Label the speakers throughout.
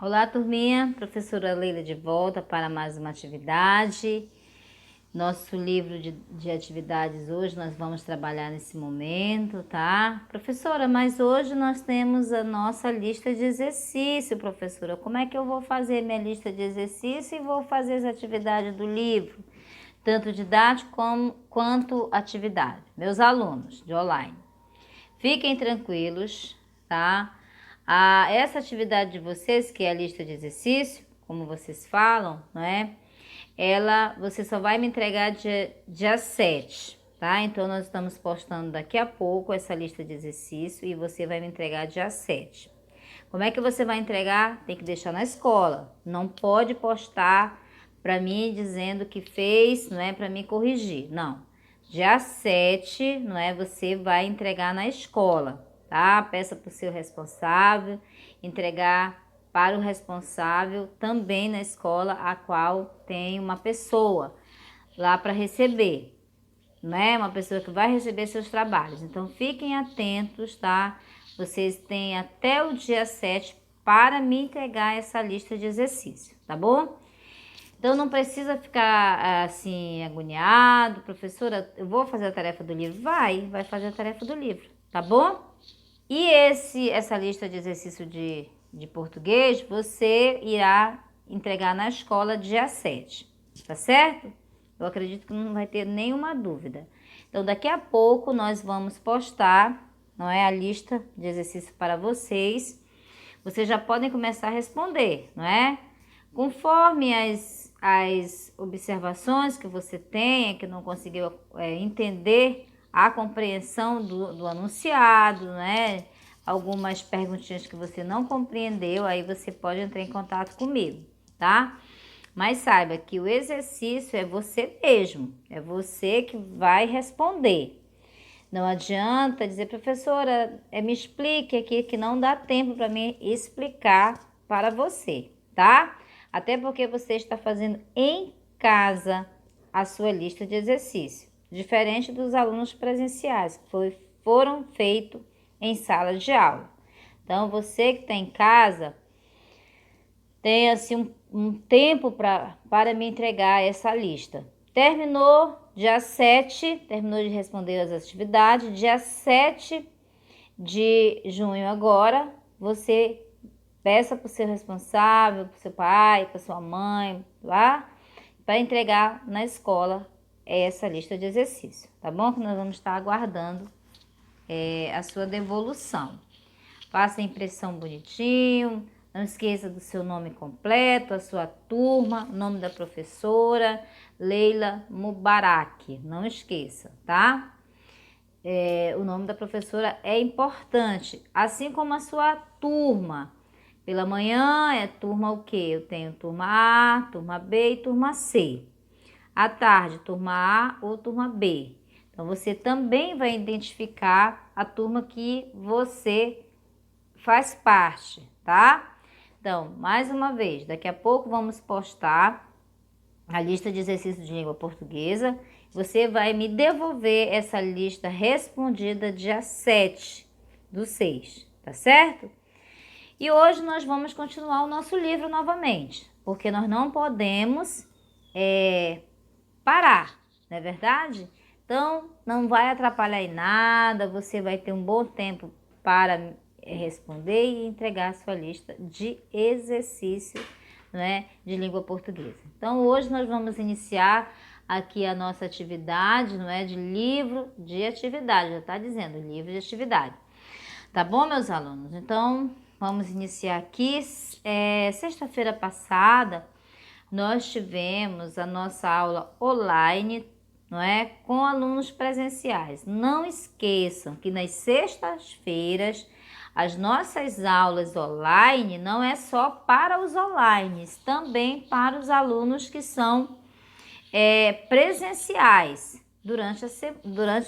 Speaker 1: Olá, turminha. Professora Leila de volta para mais uma atividade. Nosso livro de atividades hoje nós vamos trabalhar nesse momento, tá? Professora, mas hoje nós temos a nossa lista de exercício, professora. Como é que eu vou fazer minha lista de exercício e vou fazer as atividades do livro? Tanto didático quanto atividade. Meus alunos de online, fiquem tranquilos, tá? Essa atividade de vocês, que é a lista de exercício, como vocês falam, não é? Você só vai me entregar dia 7, tá? Então, nós estamos postando daqui a pouco essa lista de exercício e você vai me entregar dia 7. Como é que você vai entregar? Tem que deixar na escola. Não pode postar para mim dizendo que fez, não é para mim corrigir. Não. Dia 7, não é? Você vai entregar na escola, tá? Peça para o seu responsável, entregar para o responsável também na escola, a qual tem uma pessoa lá para receber, né? Uma pessoa que vai receber seus trabalhos. Então, fiquem atentos, tá? Vocês têm até o dia 7 para me entregar essa lista de exercício, tá bom? Então, não precisa ficar assim, agoniado. Professora, eu vou fazer a tarefa do livro? Vai fazer a tarefa do livro, tá bom? E essa lista de exercício de português, você irá entregar na escola dia 7, tá certo? Eu acredito que não vai ter nenhuma dúvida. Então, daqui a pouco nós vamos postar, não é, a lista de exercício para vocês. Vocês já podem começar a responder, não é? Conforme as observações que você tenha, que não conseguiu entender a compreensão do anunciado, né? Algumas perguntinhas que você não compreendeu, aí você pode entrar em contato comigo, tá? Mas saiba que o exercício é você mesmo, é você que vai responder. Não adianta dizer, professora, me explique aqui, que não dá tempo para mim explicar para você, tá? Até porque você está fazendo em casa a sua lista de exercício, diferente dos alunos presenciais, que foram feitos em sala de aula. Então, você que está em casa, tem assim um tempo para me entregar essa lista. Terminou dia 7, terminou de responder as atividades, dia 7 de junho agora, você peça para o seu responsável, para o seu pai, para sua mãe, lá, para entregar na escola essa lista de exercício, tá bom? Que nós vamos estar aguardando a sua devolução. Faça a impressão bonitinho, não esqueça do seu nome completo, a sua turma, o nome da professora, Leila Mubarak, não esqueça, tá? O nome da professora é importante, assim como a sua turma. Pela manhã é turma o quê? Eu tenho turma A, turma B e turma C. À tarde, turma A ou turma B. Então, você também vai identificar a turma que você faz parte, tá? Então, mais uma vez, daqui a pouco vamos postar a lista de exercícios de língua portuguesa. Você vai me devolver essa lista respondida dia 7 do 6, tá certo? E hoje nós vamos continuar o nosso livro novamente, porque nós não podemos parar, não é verdade? Então, não vai atrapalhar em nada, você vai ter um bom tempo para responder e entregar a sua lista de exercício, não é, de língua portuguesa. Então, hoje nós vamos iniciar aqui a nossa atividade, não é, de livro de atividade, já está dizendo, livro de atividade. Tá bom, meus alunos? Então, vamos iniciar aqui. Sexta-feira passada, nós tivemos a nossa aula online, não é? Com alunos presenciais. Não esqueçam que nas sextas-feiras, as nossas aulas online não é só para os online, também para os alunos que são presenciais durante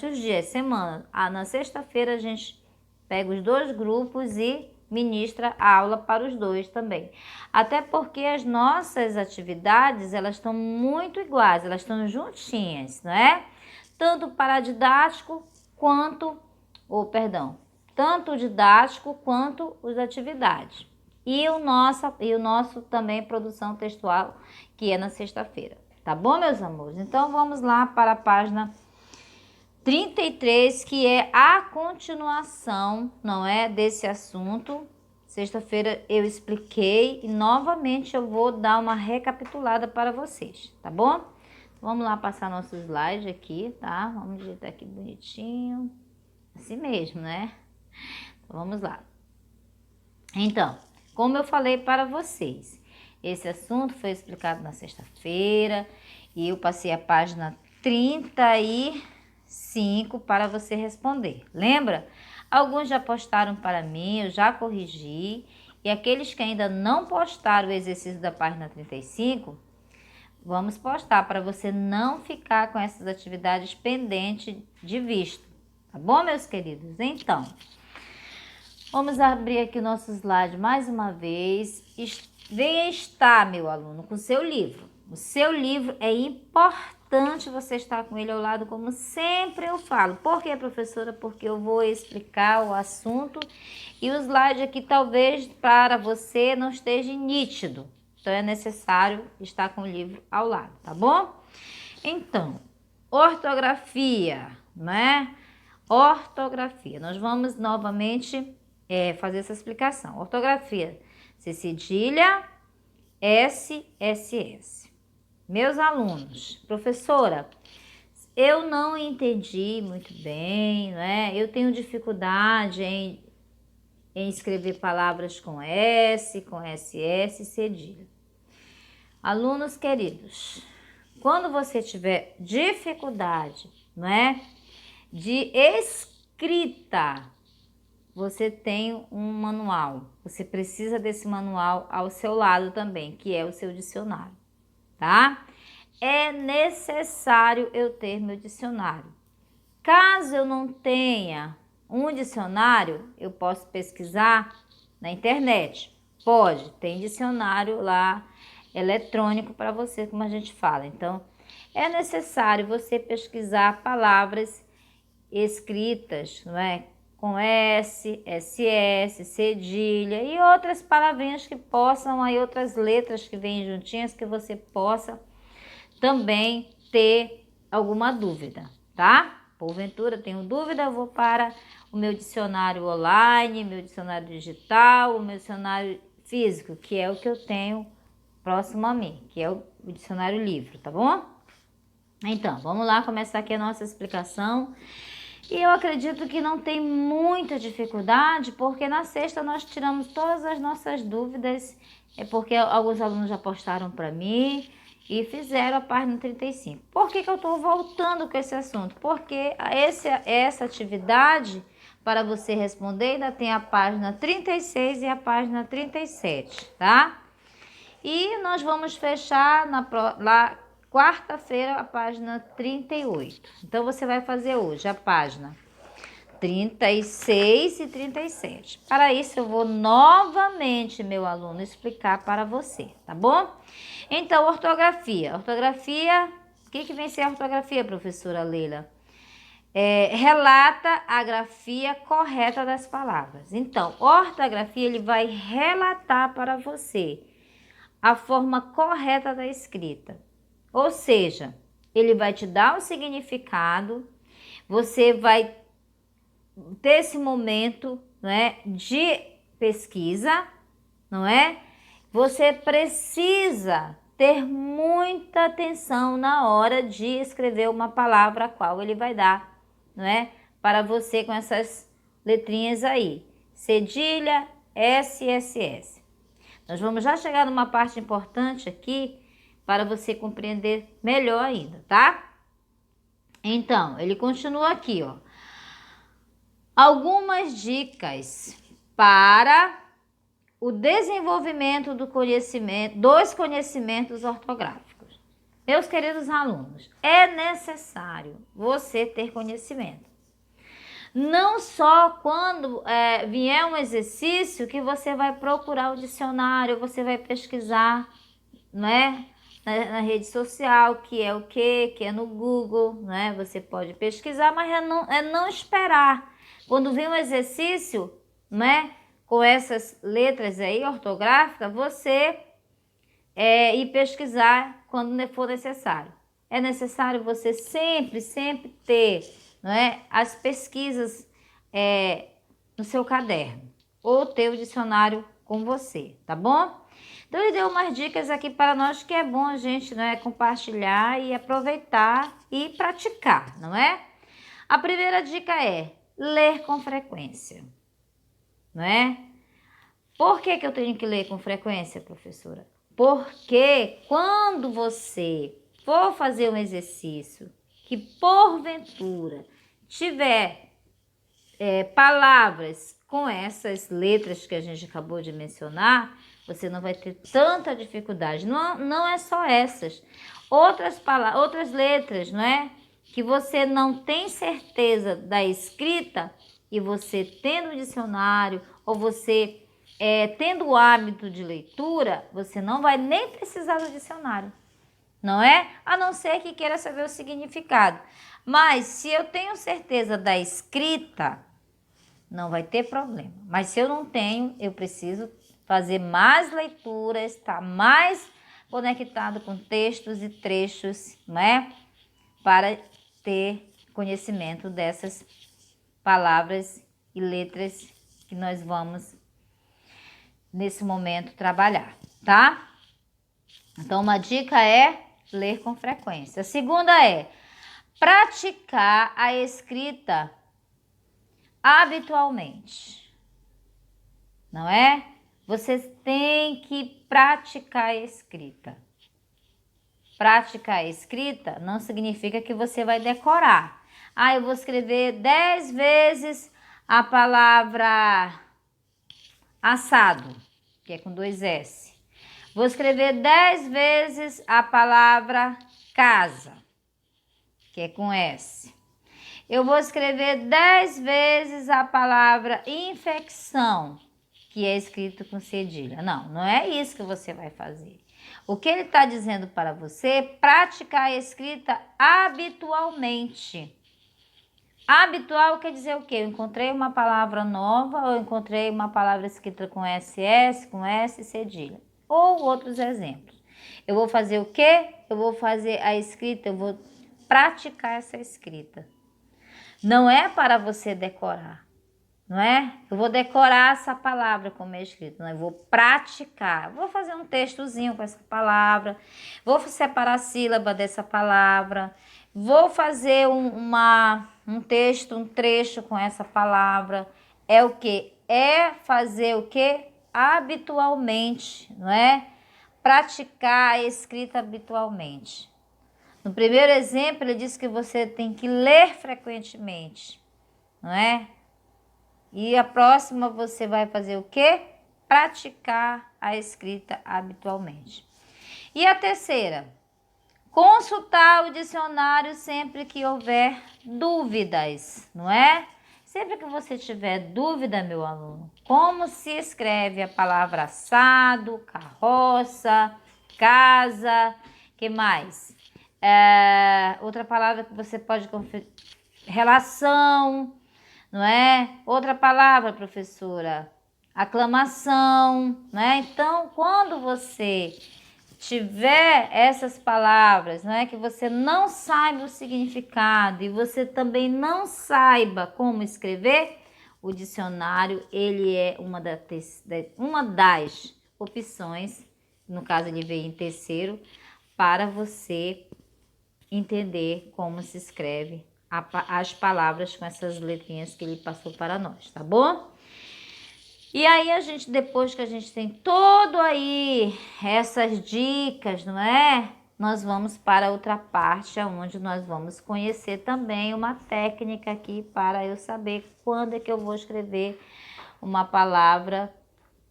Speaker 1: os dias, semana. Na sexta-feira a gente pega os dois grupos e ministra a aula para os dois também. Até porque as nossas atividades, elas estão muito iguais, elas estão juntinhas, não é? Tanto para didático quanto, tanto o didático quanto as atividades, e o nosso também produção textual, que é na sexta-feira. Tá bom, meus amores? Então, vamos lá para a página 33, que é a continuação, não é, desse assunto. Sexta-feira eu expliquei e novamente eu vou dar uma recapitulada para vocês, tá bom? Vamos lá passar nosso slide aqui, tá? Vamos digitar aqui bonitinho, assim mesmo, né? Então, vamos lá. Então, como eu falei para vocês, esse assunto foi explicado na sexta-feira e eu passei a página 35 para você responder. Lembra? Alguns já postaram para mim, eu já corrigi. E aqueles que ainda não postaram o exercício da página 35, vamos postar para você não ficar com essas atividades pendentes de visto. Tá bom, meus queridos? Então, vamos abrir aqui o nosso slide mais uma vez. Venha estar, meu aluno, com o seu livro. O seu livro é importante você estar com ele ao lado, como sempre eu falo. Por quê, professora? Porque eu vou explicar o assunto e o slide aqui talvez para você não esteja nítido. Então é necessário estar com o livro ao lado, tá bom? Então, ortografia, né? Ortografia. Nós vamos novamente fazer essa explicação. Ortografia, C cedilha, S, SS. Meus alunos, professora, eu não entendi muito bem, né? Eu tenho dificuldade em escrever palavras com S, com SS, cedilha. Alunos queridos, quando você tiver dificuldade, né, de escrita, você tem um manual. Você precisa desse manual ao seu lado também, que é o seu dicionário, tá? É necessário eu ter meu dicionário. Caso eu não tenha um dicionário, eu posso pesquisar na internet. Pode, tem dicionário lá eletrônico para você, como a gente fala. Então, é necessário você pesquisar palavras escritas, não é? Com S, SS, cedilha e outras palavrinhas que possam, aí outras letras que vêm juntinhas que você possa também ter alguma dúvida, tá? Porventura tenho dúvida, eu vou para o meu dicionário online, meu dicionário digital, o meu dicionário físico, que é o que eu tenho próximo a mim, que é o dicionário livre, tá bom? Então, vamos lá começar aqui a nossa explicação. E eu acredito que não tem muita dificuldade, porque na sexta nós tiramos todas as nossas dúvidas, porque alguns alunos já postaram para mim e fizeram a página 35. Por que eu estou voltando com esse assunto? Porque essa atividade, para você responder, ainda tem a página 36 e a página 37, tá? E nós vamos fechar lá quarta-feira a página 38. Então, você vai fazer hoje a página 36 e 37. Para isso, eu vou novamente, meu aluno, explicar para você, tá bom? Então, ortografia. Ortografia, o que vem ser a ortografia, professora Leila? Relata a grafia correta das palavras. Então, ortografia, ele vai relatar para você a forma correta da escrita. Ou seja, ele vai te dar o significado, você vai ter esse momento, né, de pesquisa, não é? Você precisa ter muita atenção na hora de escrever uma palavra a qual ele vai dar, não é? Para você com essas letrinhas aí, cedilha, SSS. Nós vamos já chegar numa parte importante aqui para você compreender melhor ainda, tá? Então, ele continua aqui, ó. Algumas dicas para o desenvolvimento dos conhecimentos ortográficos. Meus queridos alunos, é necessário você ter conhecimento. Não só quando vier um exercício que você vai procurar o dicionário, você vai pesquisar, não é? Na rede social, que é o quê? Que é no Google, né? Você pode pesquisar, mas é não esperar. Quando vir um exercício, né? com essas letras aí ortográficas, você ir pesquisar quando for necessário. É necessário você sempre ter, não é, as pesquisas no seu caderno ou ter o dicionário com você, tá bom? Então, ele deu umas dicas aqui para nós que é bom a gente, né, compartilhar e aproveitar e praticar, não é? A primeira dica é ler com frequência, não é? Por que que eu tenho que ler com frequência, professora? Porque quando você for fazer um exercício que porventura tiver palavras com essas letras que a gente acabou de mencionar, você não vai ter tanta dificuldade. Não é só essas. Outras letras, não é? Que você não tem certeza da escrita e você tendo o dicionário ou você tendo o hábito de leitura, você não vai nem precisar do dicionário, não é? A não ser que queira saber o significado. Mas se eu tenho certeza da escrita, não vai ter problema. Mas se eu não tenho, eu preciso fazer mais leituras, estar mais conectado com textos e trechos, né? Para ter conhecimento dessas palavras e letras que nós vamos, nesse momento, trabalhar, tá? Então, uma dica é ler com frequência. A segunda é praticar a escrita habitualmente, não é? Você tem que praticar a escrita. Praticar a escrita não significa que você vai decorar. Ah, eu vou escrever 10 vezes a palavra assado, que é com 2 S. Vou escrever 10 vezes a palavra casa, que é com S. Eu vou escrever 10 vezes a palavra infecção, que é escrito com cedilha. Não é isso que você vai fazer. O que ele está dizendo para você é praticar a escrita habitualmente. Habitual quer dizer o quê? Eu encontrei uma palavra nova ou eu encontrei uma palavra escrita com SS, com S, cedilha. Ou outros exemplos. Eu vou fazer o quê? Eu vou fazer a escrita, eu vou praticar essa escrita. Não é para você decorar, não é? Eu vou decorar essa palavra como é escrito, não, eu vou praticar. Vou fazer um textozinho com essa palavra, vou separar a sílaba dessa palavra, vou fazer um texto, um trecho com essa palavra. É o quê? É fazer o quê? Habitualmente, não é? Praticar a escrita habitualmente. No primeiro exemplo, ele disse que você tem que ler frequentemente, não é? E a próxima você vai fazer o quê? Praticar a escrita habitualmente. E a terceira, consultar o dicionário sempre que houver dúvidas, não é? Sempre que você tiver dúvida, meu aluno, como se escreve a palavra assado, carroça, casa, que mais? Outra palavra que você pode conferir, relação, não é? Outra palavra, professora, aclamação, né? Então, quando você tiver essas palavras, não é, que você não saiba o significado e você também não saiba como escrever, o dicionário, ele é uma das opções, no caso ele veio em terceiro, para você entender como se escreve as palavras com essas letrinhas que ele passou para nós, tá bom? E aí a gente, depois que a gente tem todo aí essas dicas, não é? Nós vamos para outra parte, onde nós vamos conhecer também uma técnica aqui para eu saber quando é que eu vou escrever uma palavra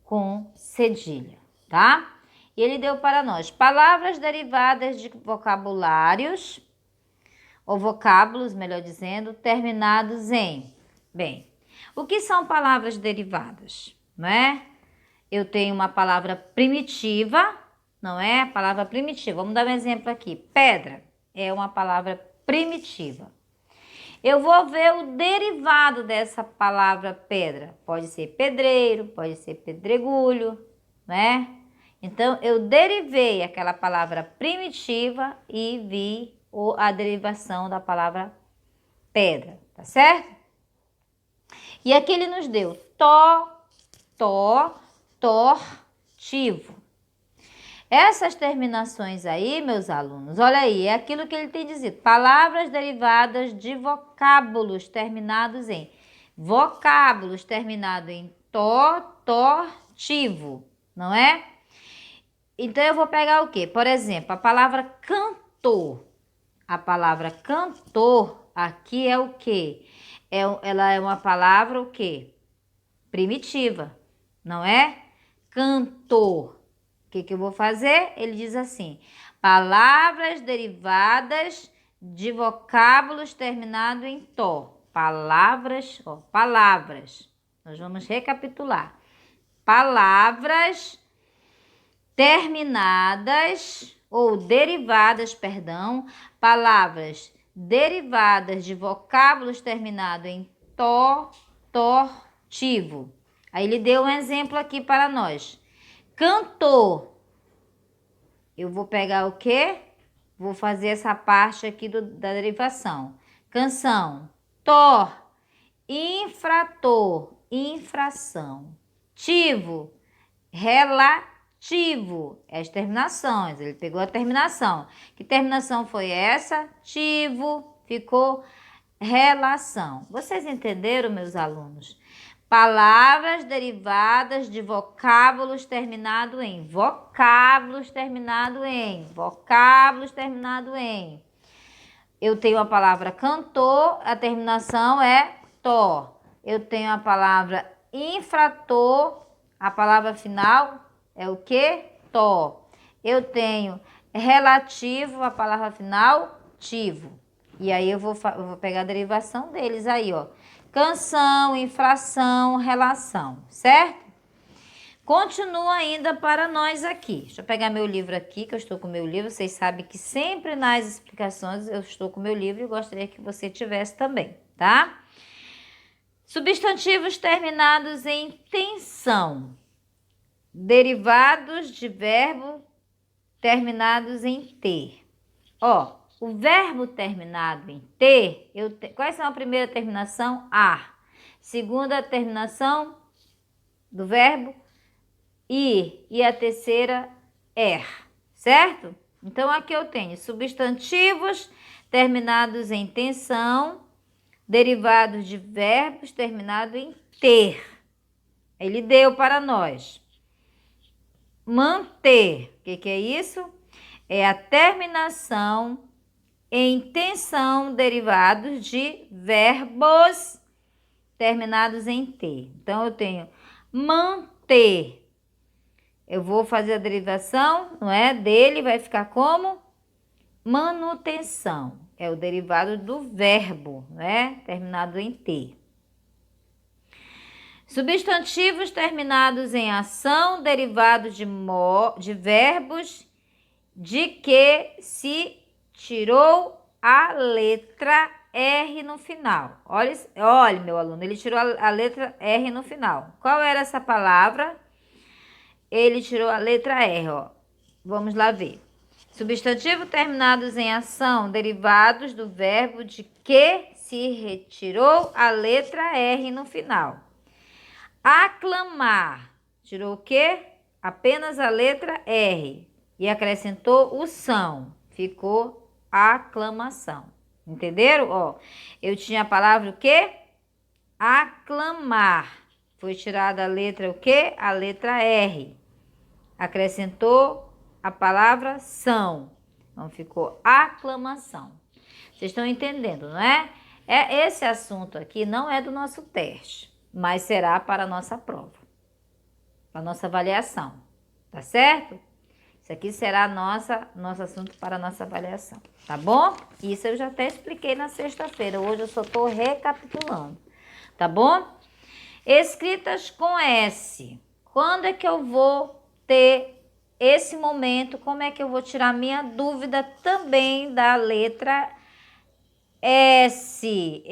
Speaker 1: com cedilha, tá? E ele deu para nós palavras derivadas de vocabulários, ou vocábulos, melhor dizendo, terminados em... Bem, o que são palavras derivadas, não é? Eu tenho uma palavra primitiva, não é? A palavra primitiva, vamos dar um exemplo aqui. Pedra é uma palavra primitiva. Eu vou ver o derivado dessa palavra pedra. Pode ser pedreiro, pode ser pedregulho, né? Então, eu derivei aquela palavra primitiva e vi a derivação da palavra pedra, tá certo? E aqui ele nos deu tortivo. Essas terminações aí, meus alunos, olha aí, é aquilo que ele tem dizido. Palavras derivadas de vocábulos terminados em tortivo, não é? Então, eu vou pegar o quê? Por exemplo, a palavra cantor. A palavra cantor aqui é o quê? Ela é uma palavra o quê? Primitiva, não é? Cantor. O que eu vou fazer? Ele diz assim, palavras derivadas de vocábulos terminados em to. Palavras. Nós vamos recapitular. Palavras terminadas ou derivadas, palavras derivadas de vocábulos terminados em tortivo. Aí ele deu um exemplo aqui para nós. Cantor. Eu vou pegar o quê? Vou fazer essa parte aqui da derivação. Canção. Infrator. Infração. Tivo. Relativo. As terminações. Ele pegou a terminação. Que terminação foi essa? Tivo. Ficou relação. Vocês entenderam, meus alunos? Palavras derivadas de vocábulos terminados em. Eu tenho a palavra cantor, a terminação é to. Eu tenho a palavra infrator, a palavra final é o quê? To. Eu tenho relativo, a palavra final, tivo. E aí eu vou pegar a derivação deles aí, ó. Canção, infração, relação, certo? Continua ainda para nós aqui. Deixa eu pegar meu livro aqui, que eu estou com meu livro. Vocês sabem que sempre nas explicações eu estou com meu livro e gostaria que você tivesse também, tá? Substantivos terminados em tensão. Derivados de verbo terminados em ter. Ó, o verbo terminado em ter, quais são a primeira terminação? A. Segunda terminação do verbo? Ir. E a terceira? Er. Certo? Então, aqui eu tenho substantivos terminados em tensão, derivados de verbos terminados em ter. Ele deu para nós. Manter. O que é isso? É a terminação em tensão derivados de verbos terminados em ter. Então, eu tenho manter. Eu vou fazer a derivação, não é? Dele vai ficar como? Manutenção. É o derivado do verbo, né? Terminado em ter. Substantivos terminados em ação, derivados de verbos de que se tirou a letra R no final. Olha, meu aluno, ele tirou a letra R no final. Qual era essa palavra? Ele tirou a letra R, ó. Vamos lá ver. Substantivo terminados em ação, derivados do verbo de que se retirou a letra R no final. Aclamar. Tirou o quê? Apenas a letra R. E acrescentou o são. Ficou aclamação. Entenderam? Ó, eu tinha a palavra o quê? Aclamar. Foi tirada a letra o quê? A letra R. Acrescentou a palavra são. Então, ficou aclamação. Vocês estão entendendo, não é? Esse assunto aqui não é do nosso teste, mas será para a nossa prova, para a nossa avaliação. Tá certo? Isso aqui será nosso assunto para a nossa avaliação, tá bom? Isso eu já até expliquei na sexta-feira, hoje eu só estou recapitulando, tá bom? Escritas com S. Quando é que eu vou ter esse momento? Como é que eu vou tirar minha dúvida também da letra S,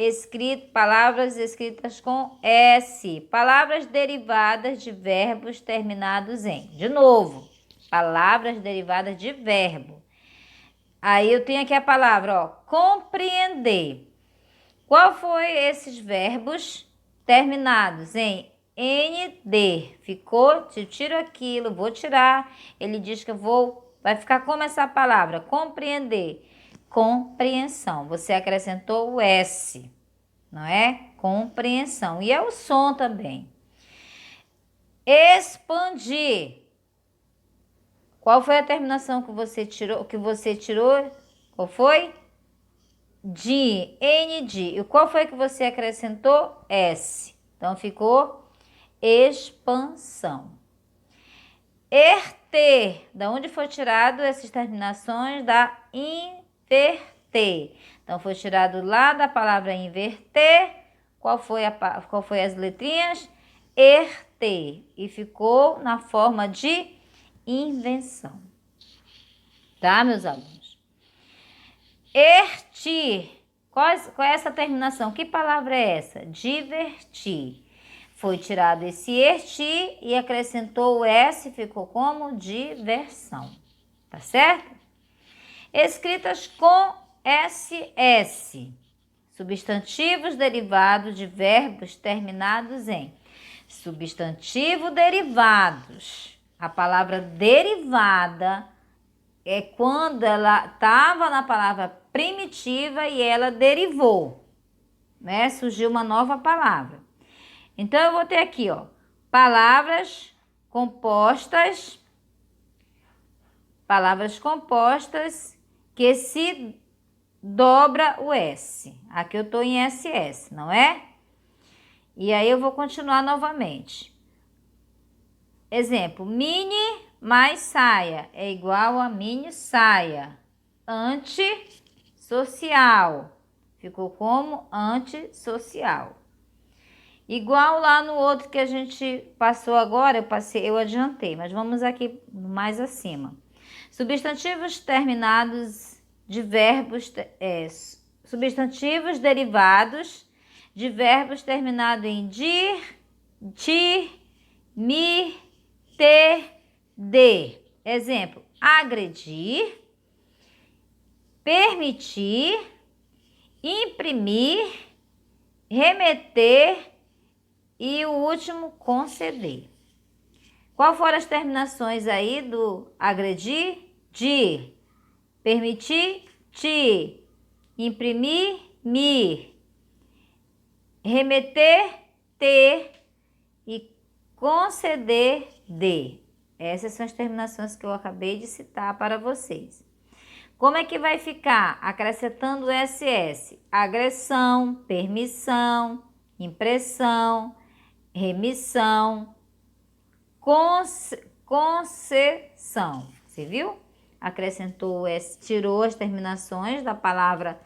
Speaker 1: palavras escritas com S, palavras derivadas de verbos terminados em. De novo, palavras derivadas de verbo. Aí eu tenho aqui a palavra, ó, compreender. Qual foi esses verbos terminados em ND? Ficou, se eu tiro aquilo, vou tirar. Ele diz que vai ficar como essa palavra, compreender. Compreensão. Você acrescentou o S, não é? Compreensão. E é o som também. Expandir. Qual foi a terminação que você tirou? Qual foi? De, ND. E qual foi que você acrescentou? S. Então, ficou expansão. Erter. Da onde foi tirado essas terminações? Da inverter. Então, foi tirado lá da palavra inverter. Qual foi as letrinhas? Erter. E ficou na forma de invenção. Tá, meus alunos? Ertir. Qual é essa terminação? Que palavra é essa? Divertir. Foi tirado esse ertir e acrescentou o S, ficou como diversão. Tá certo? Escritas com SS. Substantivos derivados de verbos terminados em. Substantivo derivados. A palavra derivada é quando ela estava na palavra primitiva e ela derivou, né? Surgiu uma nova palavra. Então, eu vou ter aqui, ó, palavras compostas que se dobra o S. Aqui eu estou em SS, não é? E aí eu vou continuar novamente. Exemplo, mini mais saia é igual a mini saia. Antissocial. Ficou como antissocial. Igual lá no outro que a gente passou agora, eu adiantei, mas vamos aqui mais acima. Substantivos terminados de verbos, substantivos derivados de verbos terminados em dir, ti, mi, te, de. Exemplo, agredir, permitir, imprimir, remeter e o último, conceder. Qual foram as terminações aí do agredir? De, permitir, ti, imprimir, mi, remeter, te e conceder, de. Essas são as terminações que eu acabei de citar para vocês. Como é que vai ficar? Acrescentando o SS. Agressão, permissão, impressão, remissão, concessão. Você viu? Acrescentou o S, tirou as terminações da palavra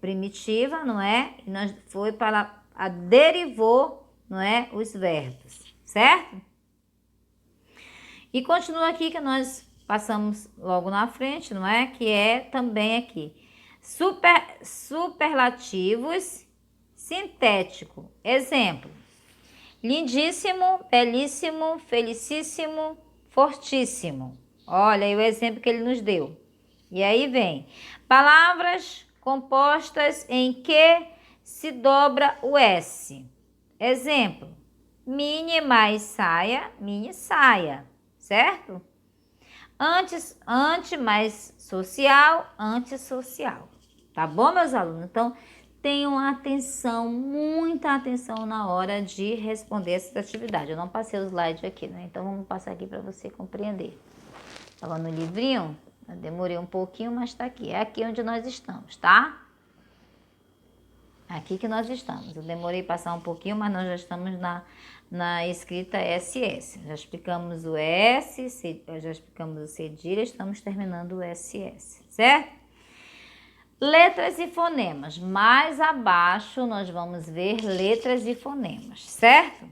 Speaker 1: primitiva, não é? E nós foi para derivou, não é? Os verbos, certo? E continua aqui que nós passamos logo na frente, não é? Que é também aqui. Superlativos sintético. Exemplo. Lindíssimo, belíssimo, felicíssimo, fortíssimo. Olha aí o exemplo que ele nos deu. E aí vem. Palavras compostas em que se dobra o S. Exemplo. Mini mais saia, mini saia. Certo? Anti mais social, antissocial. Tá bom, meus alunos? Então, tenham atenção, muita atenção na hora de responder essa atividade. Eu não passei o slide aqui, né? Então, vamos passar aqui para você compreender. Estava no livrinho, eu demorei um pouquinho, mas está aqui. É aqui onde nós estamos, tá? Aqui que nós estamos. Eu demorei passar um pouquinho, mas nós já estamos na escrita SS. Já explicamos o S, já explicamos o cedilha, estamos terminando o SS, certo? Letras e fonemas. Mais abaixo nós vamos ver letras e fonemas, certo?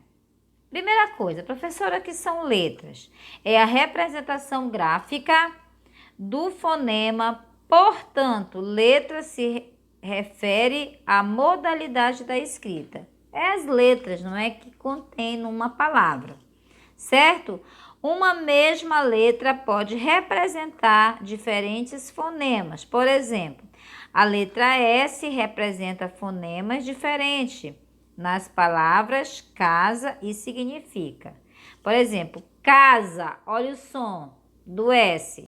Speaker 1: Primeira coisa, professora, que são letras? É a representação gráfica do fonema, portanto, letra se refere à modalidade da escrita. É as letras, não é, que contém numa palavra, certo? Uma mesma letra pode representar diferentes fonemas. Por exemplo, a letra S representa fonemas diferentes nas palavras casa e significa. Por exemplo, casa, olha o som do S.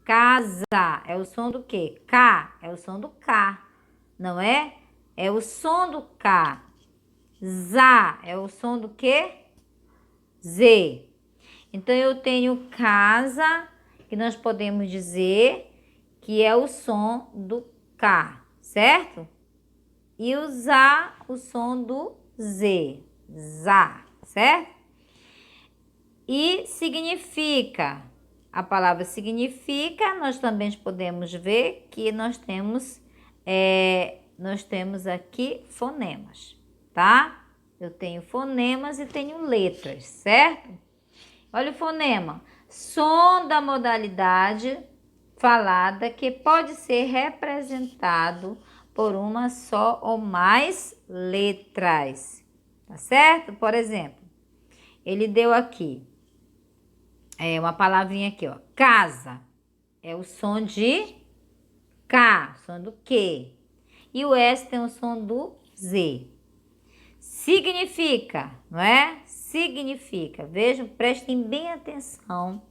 Speaker 1: Casa é o som do quê? K é o som do K, não é? É o som do K. Zá é o som do quê? Z. Então, eu tenho casa, que nós podemos dizer que é o som do K, certo? E o zá, o som do Z. Zá, certo? E significa. A palavra significa, nós também podemos ver que nós temos aqui fonemas, tá? Eu tenho fonemas e tenho letras, certo? Olha o fonema. Som da modalidade falada que pode ser representado por uma só ou mais letras, tá certo? Por exemplo, ele deu aqui uma palavrinha aqui, ó. Casa é o som de K, som do Q. E o S tem o som do Z. Significa, não é? Significa. Vejam, prestem bem atenção,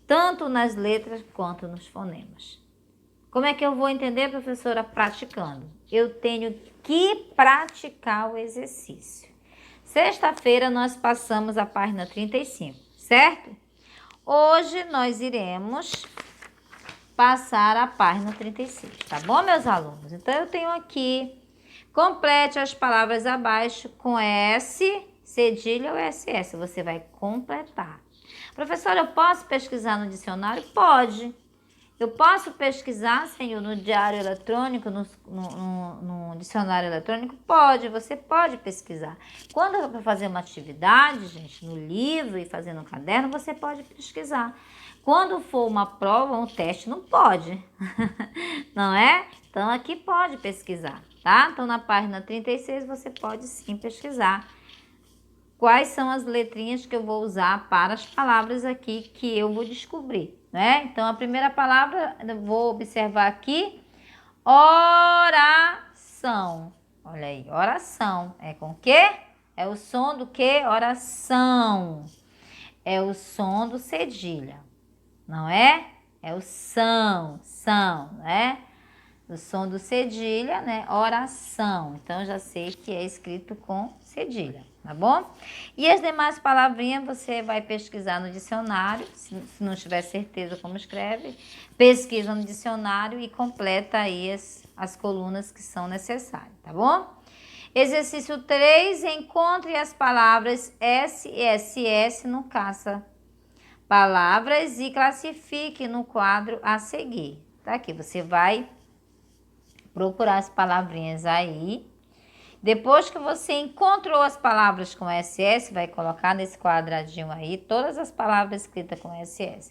Speaker 1: tanto nas letras quanto nos fonemas. Como é que eu vou entender, professora? Praticando. Eu tenho que praticar o exercício. Sexta-feira nós passamos a página 35, certo? Hoje nós iremos passar a página 36, tá bom, meus alunos? Então, eu tenho aqui, complete as palavras abaixo com S, cedilha ou SS. Você vai completar. Professora, eu posso pesquisar no dicionário? Pode. Eu posso pesquisar, senhor, no diário eletrônico, no dicionário eletrônico? Pode, você pode pesquisar. Quando é para fazer uma atividade, gente, no livro e fazer no caderno, você pode pesquisar. Quando for uma prova, um teste, não pode. Não é? Então, aqui pode pesquisar, tá? Então, na página 36, você pode sim pesquisar quais são as letrinhas que eu vou usar para as palavras aqui que eu vou descobrir, né? Então, a primeira palavra, eu vou observar aqui, oração. Olha aí, oração. É com o quê? É o som do quê? Oração. É o som do cedilha, não é? É o são, né? O som do cedilha, né? Oração. Então, eu já sei que é escrito com cedilha, tá bom? E as demais palavrinhas você vai pesquisar no dicionário, se não tiver certeza como escreve, pesquisa no dicionário e completa aí as colunas que são necessárias, tá bom? Exercício 3, encontre as palavras S e SS no caça-palavras e classifique no quadro a seguir. Tá aqui, você vai procurar as palavrinhas aí. Depois que você encontrou as palavras com SS, vai colocar nesse quadradinho aí todas as palavras escritas com SS.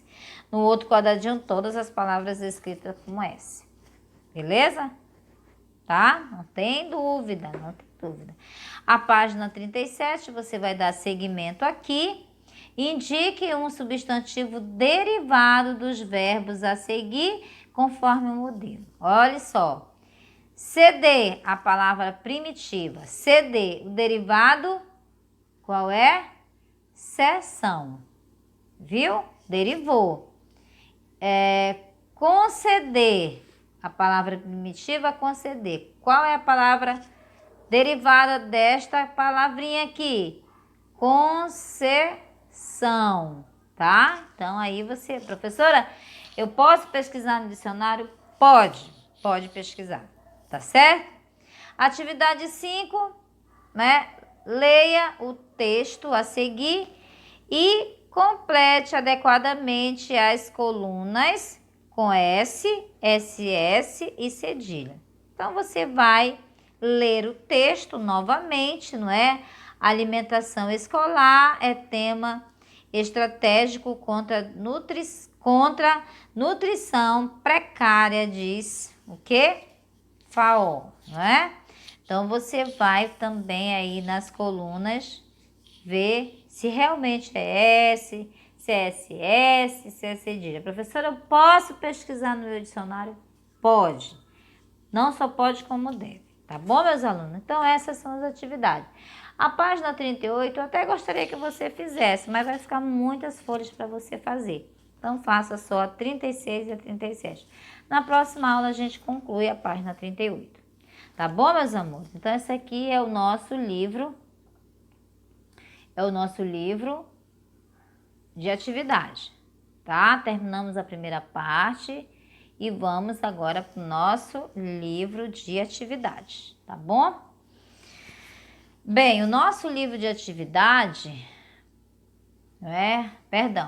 Speaker 1: No outro quadradinho, todas as palavras escritas com S. Beleza? Tá? Não tem dúvida, não tem dúvida. A página 37, você vai dar seguimento aqui. Indique um substantivo derivado dos verbos a seguir, conforme o modelo. Olha só. CD, a palavra primitiva. CD, o derivado, qual é? Seção. Viu? Derivou. Conceder, a palavra primitiva, conceder. Qual é a palavra derivada desta palavrinha aqui? Concessão, tá? Então, aí você, professora, eu posso pesquisar no dicionário? Pode pesquisar. Tá certo? Atividade 5, né? Leia o texto a seguir e complete adequadamente as colunas com S, SS e cedilha. Então, você vai ler o texto novamente, não é? Alimentação escolar é tema estratégico contra nutrição precária, diz o quê? FAO, não é? Então, você vai também aí nas colunas ver se realmente é S, se é SS, se é cedilha. Professora, eu posso pesquisar no meu dicionário? Pode. Não só pode, como deve. Tá bom, meus alunos? Então, essas são as atividades. A página 38, eu até gostaria que você fizesse, mas vai ficar muitas folhas para você fazer. Então, faça só a 36 e a 37. Na próxima aula, a gente conclui a página 38. Tá bom, meus amores? Então, esse aqui é o nosso livro. É o nosso livro de atividade, tá? Terminamos a primeira parte e vamos agora para o nosso livro de atividade, tá bom? Bem, o nosso livro de atividade,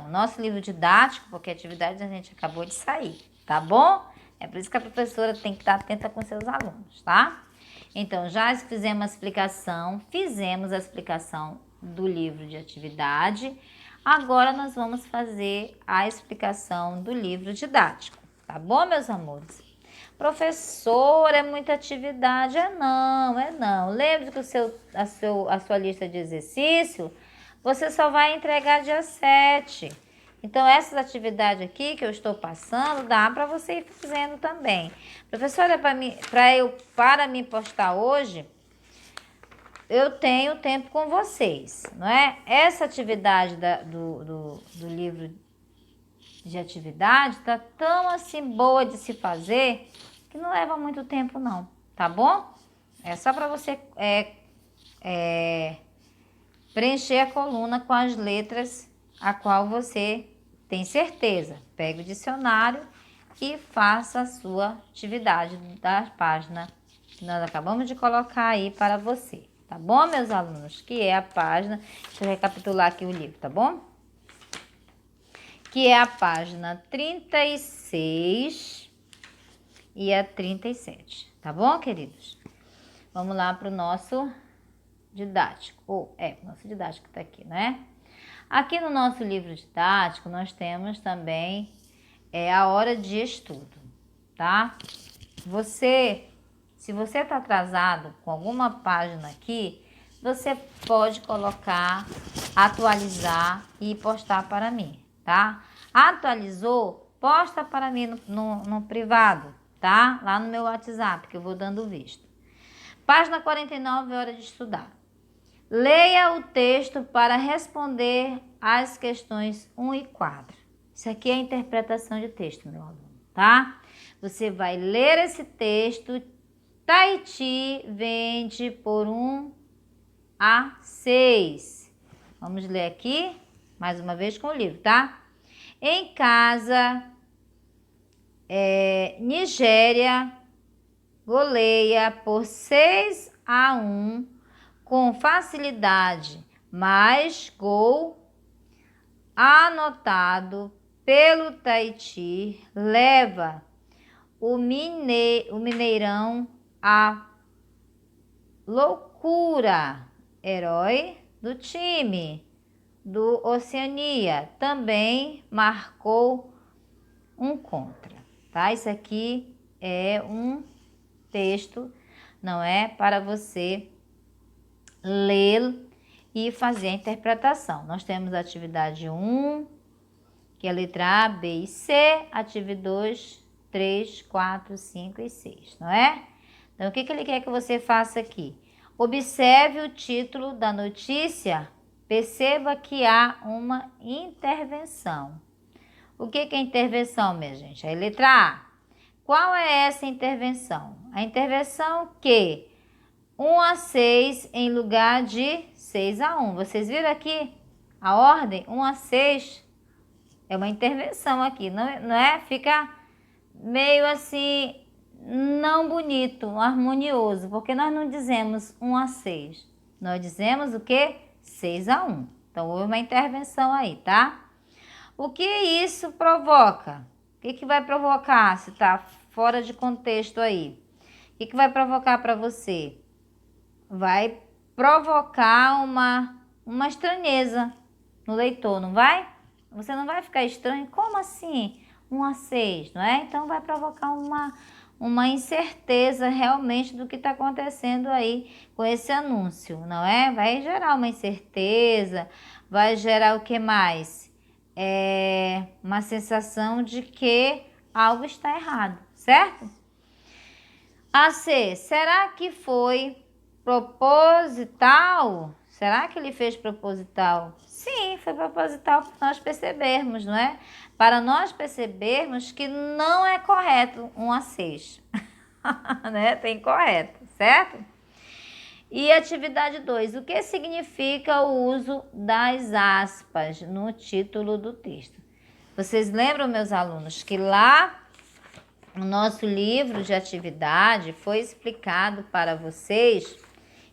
Speaker 1: nosso livro didático, porque atividade a gente acabou de sair, tá bom? É por isso que a professora tem que estar atenta com seus alunos, tá? Então, já fizemos a explicação do livro de atividade. Agora, nós vamos fazer a explicação do livro didático, tá bom, meus amores? Professor, é muita atividade? É não. Lembre que a sua lista de exercício, você só vai entregar dia 7. Então, essas atividades aqui que eu estou passando, dá para você ir fazendo também. Professora, para me postar hoje, eu tenho tempo com vocês, não é? Essa atividade do livro de atividade tá tão assim boa de se fazer que não leva muito tempo não, tá bom? É só para você preencher a coluna com as letras a qual você tem certeza. Pegue o dicionário e faça a sua atividade da página que nós acabamos de colocar aí para você. Tá bom, meus alunos? Que é a página, deixa eu recapitular aqui o livro, tá bom? Que é a página 36 e a 37, tá bom, queridos? Vamos lá para o nosso didático. O nosso didático tá aqui, né? Aqui no nosso livro didático, nós temos também a hora de estudo, tá? Se você está atrasado com alguma página aqui, você pode colocar, atualizar e postar para mim, tá? Atualizou, posta para mim no privado, tá? Lá no meu WhatsApp, que eu vou dando visto. Página 49, hora de estudar. Leia o texto para responder às questões 1 e 4. Isso aqui é a interpretação de texto, meu aluno, tá? Você vai ler esse texto. Tahiti vende por 1 a 6. Vamos ler aqui, mais uma vez com o livro, tá? Em casa, Nigéria goleia por 6 a 1 com facilidade, mas gol anotado pelo Tahiti leva o Mineirão à loucura. Herói do time do Oceania também marcou um contra, tá? Isso aqui é um texto, não é? Para você ler e fazer a interpretação. Nós temos a atividade 1, que é a letra A, B e C, atividade 2, 3, 4, 5 e 6, não é? Então, o que ele quer que você faça aqui? Observe o título da notícia, perceba que há uma intervenção. O que é intervenção, minha gente? É a letra A. Qual é essa intervenção? A intervenção que 1 a 6 em lugar de 6 a 1. Vocês viram aqui a ordem? 1 a 6 é uma intervenção aqui, não é? Fica meio assim, não bonito, harmonioso, porque nós não dizemos 1 a 6. Nós dizemos o quê? 6 a 1. Então, houve uma intervenção aí, tá? O que isso provoca? O que vai provocar se tá fora de contexto aí? O que vai provocar para você? Vai provocar uma estranheza no leitor, não vai? Você não vai ficar estranho? Como assim? 1 a 6, não é? Então, vai provocar uma incerteza realmente do que está acontecendo aí com esse anúncio, não é? Vai gerar uma incerteza, vai gerar o que mais? Uma sensação de que algo está errado, certo? A C, será que foi proposital? Será que ele fez proposital? Sim, foi proposital para nós percebermos, não é? Para nós percebermos que não é correto um a 6, né? Tem correto, certo? E atividade 2, o que significa o uso das aspas no título do texto? Vocês lembram, meus alunos, que lá no nosso livro de atividade foi explicado para vocês,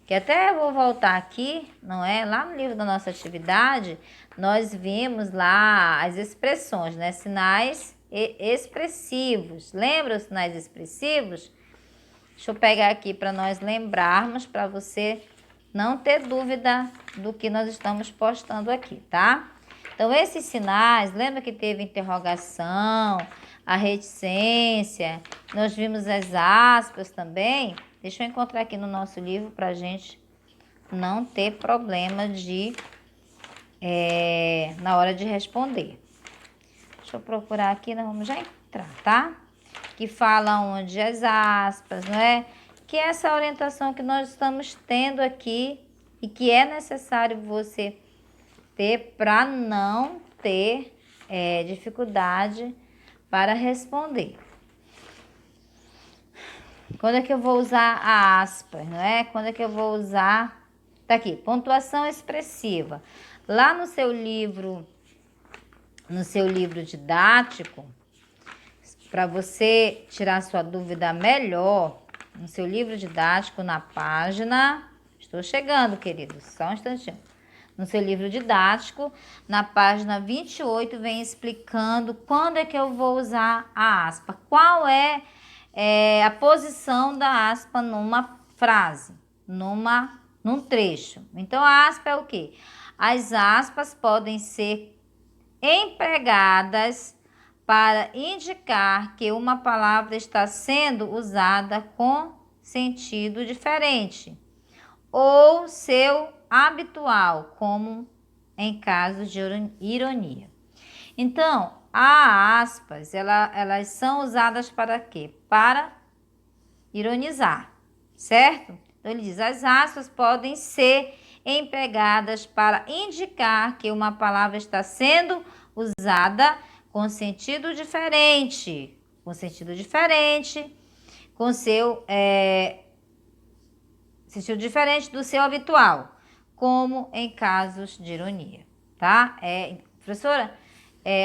Speaker 1: que até eu vou voltar aqui, não é? Lá no livro da nossa atividade, nós vimos lá as expressões, né? Sinais expressivos. Lembra os sinais expressivos? Deixa eu pegar aqui para nós lembrarmos, para você não ter dúvida do que nós estamos postando aqui, tá? Então, esses sinais, lembra que teve interrogação, a reticência, nós vimos as aspas também. Deixa eu encontrar aqui no nosso livro para a gente não ter problema na hora de responder. Deixa eu procurar aqui, nós vamos já encontrar, tá? Que fala onde as aspas, não é? Que é essa orientação que nós estamos tendo aqui e que é necessário você ter para não ter dificuldade para responder. Quando é que eu vou usar a aspas, não é? Quando é que eu vou usar... Tá aqui, pontuação expressiva. Lá no seu livro didático, para você tirar sua dúvida melhor, no seu livro didático, na página... Estou chegando, queridos, só um instantinho. No seu livro didático, na página 28, vem explicando quando é que eu vou usar a aspa. Qual é a posição da aspa numa frase, num trecho. Então, a aspa é o quê? As aspas podem ser empregadas para indicar que uma palavra está sendo usada com sentido diferente ou seu habitual, como em casos de ironia. Então, as aspas, elas são usadas para quê? Para ironizar, certo? Então, ele diz, as aspas podem ser empregadas para indicar que uma palavra está sendo usada com sentido diferente, com seu sentido diferente do seu habitual, como em casos de ironia, tá? Professora,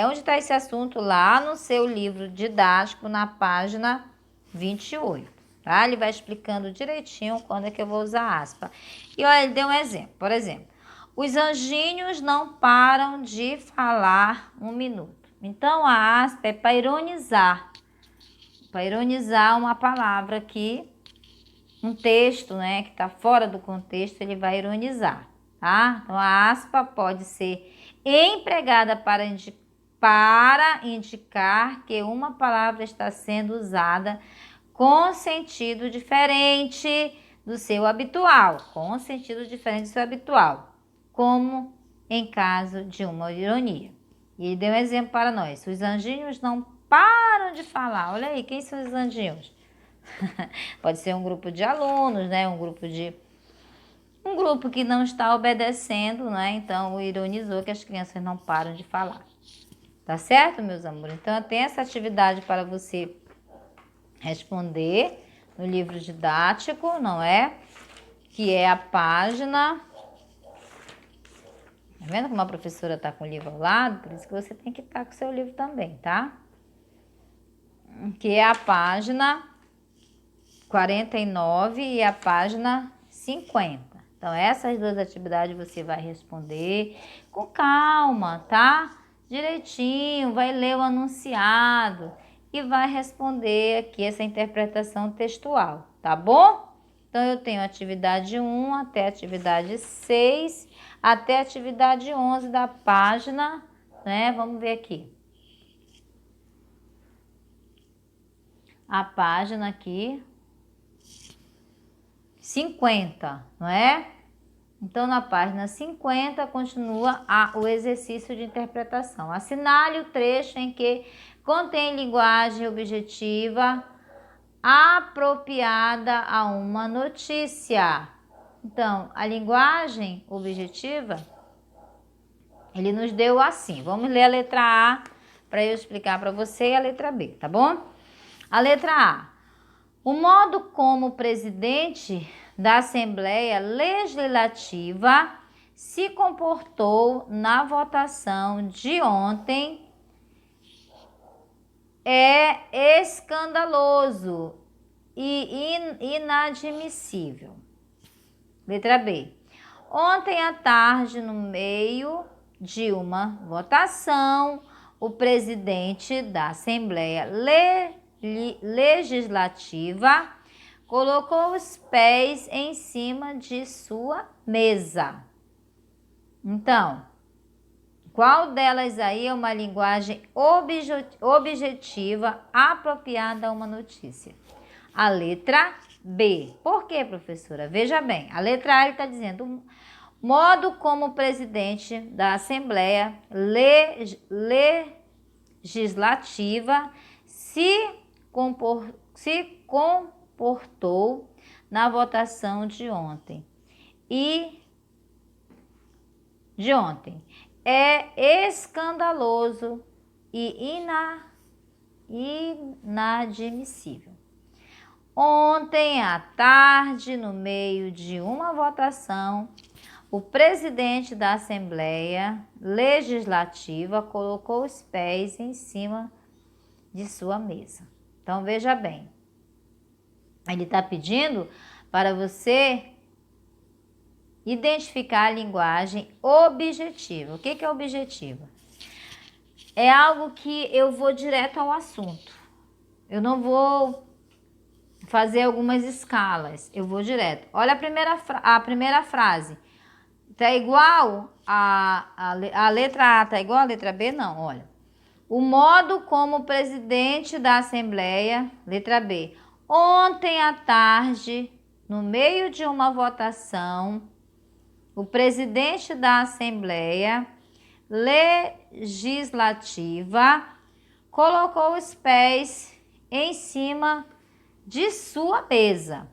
Speaker 1: onde está esse assunto? Lá no seu livro didático, na página 28, tá? Ele vai explicando direitinho quando é que eu vou usar aspa. E olha, ele deu um exemplo, por exemplo, os anjinhos não param de falar 1 minuto. Então, a aspa é para ironizar uma palavra que um texto, né, que está fora do contexto, ele vai ironizar, tá? Então, a aspa pode ser empregada para indicar que uma palavra está sendo usada com sentido diferente do seu habitual, como em caso de uma ironia. E ele deu um exemplo para nós. Os anjinhos não param de falar. Olha aí, quem são os anjinhos? Pode ser um grupo de alunos, né? Um grupo que não está obedecendo, né? Então, ironizou que as crianças não param de falar. Tá certo, meus amores? Então, tem essa atividade para você responder no livro didático, não é? Que é a página... Tá vendo como a professora está com o livro ao lado? Por isso que você tem que estar com o seu livro também, tá? Que é a página 49 e a página 50. Então, essas duas atividades você vai responder com calma, tá? Direitinho, vai ler o anunciado e vai responder aqui essa interpretação textual, tá bom? Então, eu tenho atividade 1 até atividade 6, até atividade 11 da página, né? Vamos ver aqui. a página aqui 50, não é? Então, na página 50, continua o exercício de interpretação. Assinale o trecho em que contém linguagem objetiva apropriada a uma notícia. Então, a linguagem objetiva, ele nos deu assim. Vamos ler a letra A para eu explicar para você a letra B, tá bom? A letra A. O modo como o presidente da Assembleia Legislativa se comportou na votação de ontem é escandaloso e inadmissível. Letra B. Ontem à tarde, no meio de uma votação, o presidente da Assembleia Legislativa colocou os pés em cima de sua mesa. Então, qual delas aí é uma linguagem objetiva apropriada a uma notícia? A letra B. Por quê, professora? Veja bem, a letra A ele está dizendo o modo como o presidente da Assembleia Legislativa se comportou na votação de ontem. É escandaloso e inadmissível. Ontem à tarde, no meio de uma votação, o presidente da Assembleia Legislativa colocou os pés em cima de sua mesa. Então, veja bem, ele está pedindo para você identificar a linguagem objetiva. O que é objetiva? É algo que eu vou direto ao assunto. Eu não vou fazer algumas escalas, eu vou direto. Olha a primeira frase. Tá igual a letra A, tá igual a letra B? Não, olha. O modo como o presidente da Assembleia, letra B, ontem à tarde, no meio de uma votação, o presidente da Assembleia Legislativa colocou os pés em cima de sua mesa.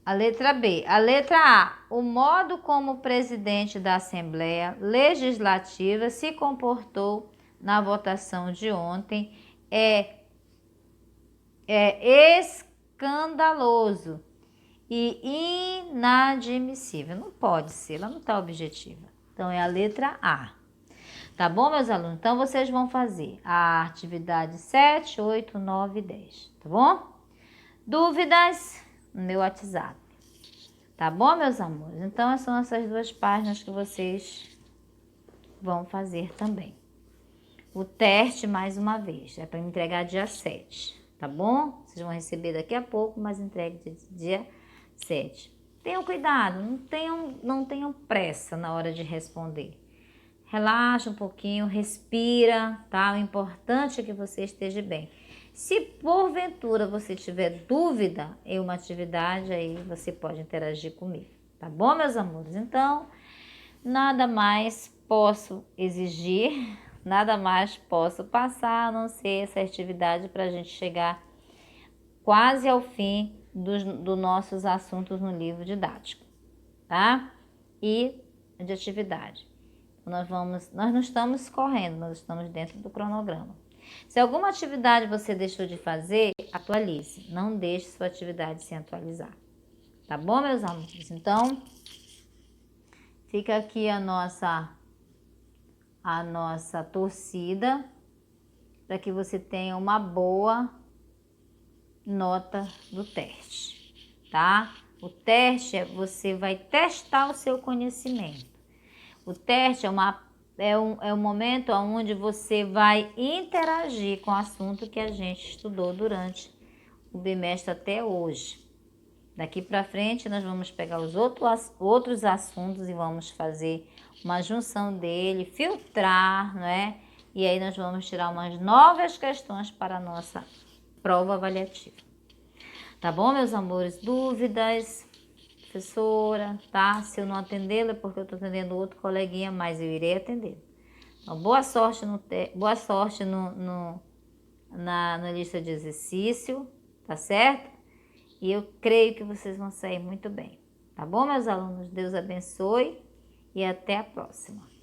Speaker 1: A letra B. A letra A. O modo como o presidente da Assembleia Legislativa se comportou na votação de ontem é escandaloso e inadmissível. Não pode ser, ela não está objetiva. Então, é a letra A. Tá bom, meus alunos? Então, vocês vão fazer a atividade 7, 8, 9 e 10. Tá bom? Dúvidas? No meu WhatsApp. Tá bom, meus amores? Então, são essas duas páginas que vocês vão fazer também. O teste, mais uma vez, é para entregar dia 7, tá bom? Vocês vão receber daqui a pouco, mas entregue dia 7. Tenham cuidado, não tenham pressa na hora de responder. Relaxa um pouquinho, respira, tá? O importante é que você esteja bem. Se porventura você tiver dúvida em uma atividade, aí você pode interagir comigo, tá bom, meus amores? Então, nada mais posso exigir, nada mais posso passar, a não ser essa atividade para a gente chegar quase ao fim dos nossos assuntos no livro didático, tá? E de atividade. Nós não estamos correndo, nós estamos dentro do cronograma. Se alguma atividade você deixou de fazer, atualize. Não deixe sua atividade sem atualizar. Tá bom, meus amigos? Então, fica aqui a nossa torcida para que você tenha uma boa nota do teste, tá? O teste você vai testar o seu conhecimento. O teste é um momento onde você vai interagir com o assunto que a gente estudou durante o bimestre até hoje. Daqui para frente nós vamos pegar os outros assuntos e vamos fazer uma junção dele, filtrar, não é? E aí nós vamos tirar umas novas questões para a nossa prova avaliativa. Tá bom, meus amores? Dúvidas, professora, tá? Se eu não atendê-la é porque eu tô atendendo outro coleguinha, mas eu irei atender. Então, boa sorte na lista de exercício, tá certo? E eu creio que vocês vão sair muito bem. Tá bom, meus alunos? Deus abençoe e até a próxima.